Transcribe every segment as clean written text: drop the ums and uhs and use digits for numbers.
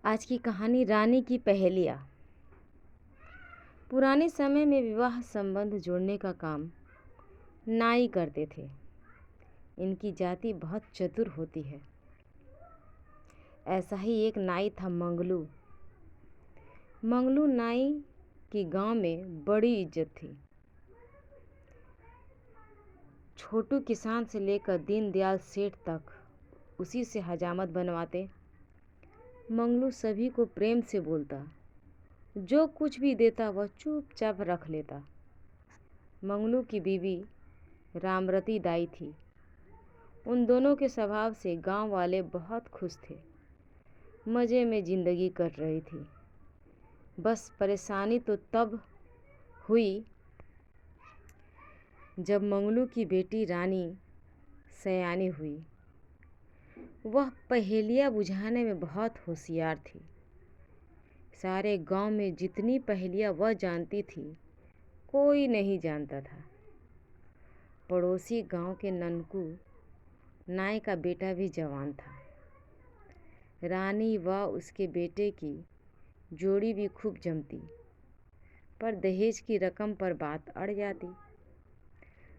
आज की कहानी रानी की पहेलियाँ। पुराने समय में विवाह संबंध जोड़ने का काम नाई करते थे। इनकी जाति बहुत चतुर होती है। ऐसा ही एक नाई था मंगलू। मंगलू नाई की गांव में बड़ी इज्जत थी। छोटू किसान से लेकर दीनदयाल सेठ तक उसी से हजामत बनवाते। मंगलू सभी को प्रेम से बोलता, जो कुछ भी देता वह चुपचाप रख लेता। मंगलू की बीवी रामरती दाई थी। उन दोनों के स्वभाव से गांव वाले बहुत खुश थे। मज़े में ज़िंदगी कट रही थी। बस परेशानी तो तब हुई जब मंगलू की बेटी रानी सयानी हुई। वह पहेलियाँ बुझाने में बहुत होशियार थी। सारे गांव में जितनी पहेलियाँ वह जानती थी, कोई नहीं जानता था। पड़ोसी गांव के ननकू नाई का बेटा भी जवान था। रानी व उसके बेटे की जोड़ी भी खूब जमती, पर दहेज की रकम पर बात अड़ जाती।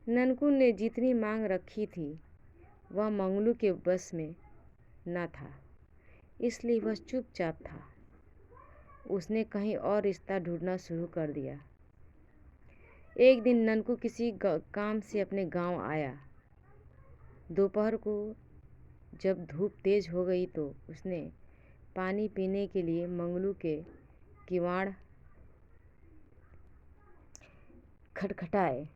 ननकू ने जितनी मांग रखी थी वह मंगलू के बस में न था, इसलिए वह चुपचाप था। उसने कहीं और रिश्ता ढूंढना शुरू कर दिया। एक दिन ननकू किसी काम से अपने गांव आया। दोपहर को जब धूप तेज हो गई तो उसने पानी पीने के लिए मंगलू के किवाड़ खटखटाए।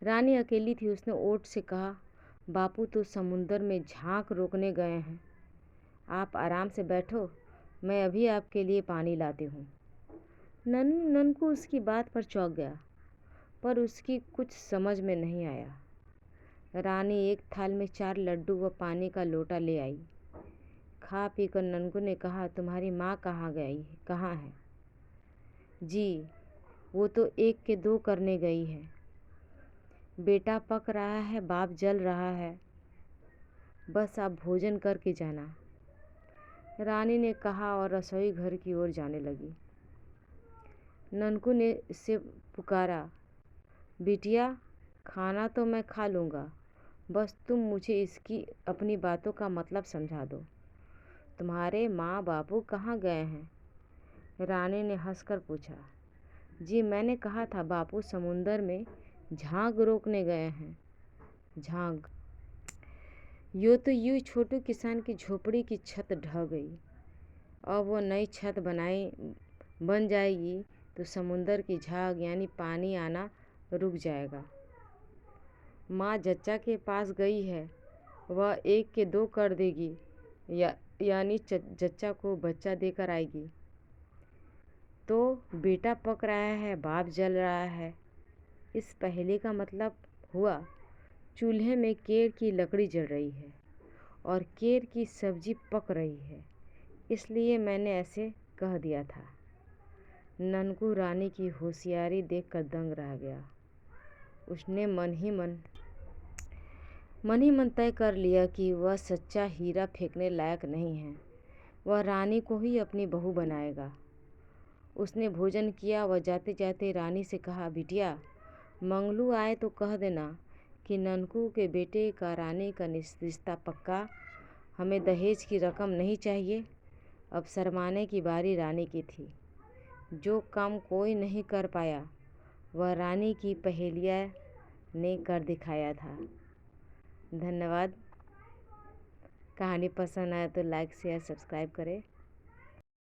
रानी अकेली थी। उसने ओट से कहा, बापू तो समुंदर में झांक रोकने गए हैं। आप आराम से बैठो, मैं अभी आपके लिए पानी लाती हूँ। ननकू उसकी बात पर चौंक गया, पर उसकी कुछ समझ में नहीं आया। रानी एक थाल में 4 लड्डू व पानी का लोटा ले आई। खा पीकर ननकू ने कहा, तुम्हारी माँ कहाँ है? जी, वो तो 1 के 2 करने गई है। बेटा पक रहा है, बाप जल रहा है। बस आप भोजन करके जाना, रानी ने कहा और रसोई घर की ओर जाने लगी। ननकू ने से पुकारा, बिटिया, खाना तो मैं खा लूँगा, बस तुम मुझे इसकी अपनी बातों का मतलब समझा दो। तुम्हारे माँ बापू कहाँ गए हैं? रानी ने हंसकर पूछा। जी, मैंने कहा था बापू समुंदर में झांक रोकने गए हैं। झांक? यूं छोटू किसान की झोपड़ी की छत ढह गई। अब वो नई छत बन जाएगी तो समुंदर की झाग यानी पानी आना रुक जाएगा। माँ जच्चा के पास गई है, वह 1 के 2 कर देगी, यानी जच्चा को बच्चा देकर आएगी। तो बेटा पक रहा है, बाप जल रहा है। इस पहेली का मतलब हुआ, चूल्हे में केर की लकड़ी जल रही है और केर की सब्जी पक रही है, इसलिए मैंने ऐसे कह दिया था। ननकू रानी की होशियारी देखकर दंग रह गया। उसने मन ही मन तय कर लिया कि वह सच्चा हीरा फेंकने लायक नहीं है। वह रानी को ही अपनी बहू बनाएगा। उसने भोजन किया व जाते जाते रानी से कहा, बिटिया, मंगलू आए तो कह देना कि ननकू के बेटे का रानी का रिश्ता पक्का। हमें दहेज की रकम नहीं चाहिए। अब शर्माने की बारी रानी की थी। जो काम कोई नहीं कर पाया वह रानी की पहेलिया ने कर दिखाया था। धन्यवाद। कहानी पसंद आए तो लाइक शेयर सब्सक्राइब करें।